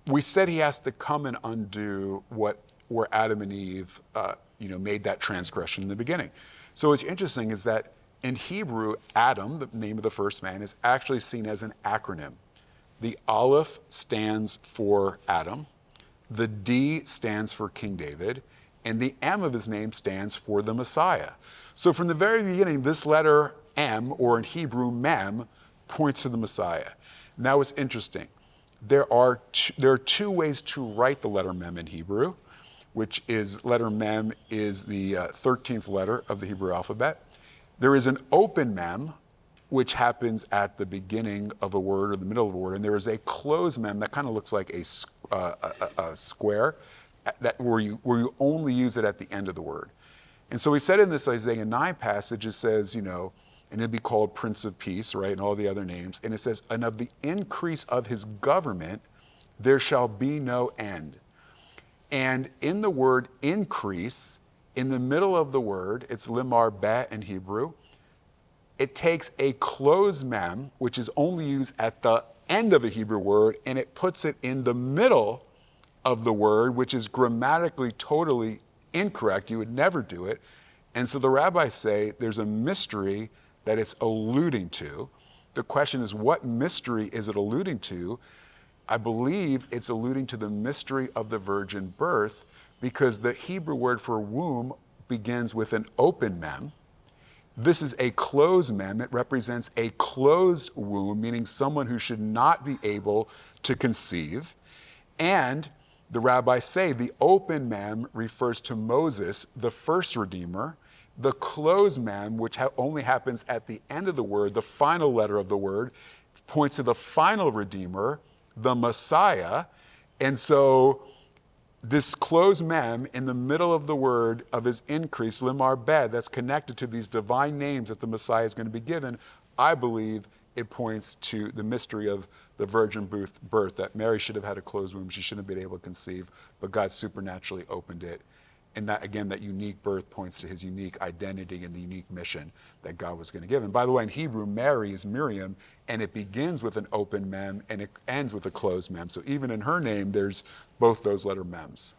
we said he has to come and undo where Adam and Eve made that transgression in the beginning. So what's interesting is that in Hebrew, Adam, the name of the first man, is actually seen as an acronym. The Aleph stands for Adam, the D stands for King David, and the M of his name stands for the Messiah. So from the very beginning, this letter M, or in Hebrew, Mem, points to the Messiah. Now what's interesting, there are two ways to write the letter Mem in Hebrew, which is letter Mem is the 13th letter of the Hebrew alphabet. There is an open Mem, which happens at the beginning of a word or the middle of a word, and there is a closed Mem that kind of looks like a square where you only use it at the end of the word. And so we said in this Isaiah 9 passage, it says, and it'd be called Prince of Peace, right, and all the other names. And it says, and of the increase of his government, there shall be no end. And in the word increase, in the middle of the word, it's limar bet in Hebrew. It takes a closed mem, which is only used at the end of a Hebrew word, and it puts it in the middle of the word, which is grammatically totally incorrect. You would never do it. And so the rabbis say there's a mystery that it's alluding to. The question is, what mystery is it alluding to? I believe it's alluding to the mystery of the virgin birth, because the Hebrew word for womb begins with an open mem. This is a closed mem. It represents a closed womb, meaning someone who should not be able to conceive. And the rabbis say the open mem refers to Moses, the first redeemer. The closed mem, which only happens at the end of the word, the final letter of the word, points to the final redeemer, the Messiah. And so this closed mem in the middle of the word of his increase, limar bed, that's connected to these divine names that the Messiah is going to be given, I believe it points to the mystery of the virgin birth, that Mary should have had a closed womb. She shouldn't have been able to conceive, but God supernaturally opened it. And that, again, that unique birth points to his unique identity and the unique mission that God was going to give. And by the way, in Hebrew, Mary is Miriam, and it begins with an open mem, and it ends with a closed mem. So even in her name, there's both those letter mems.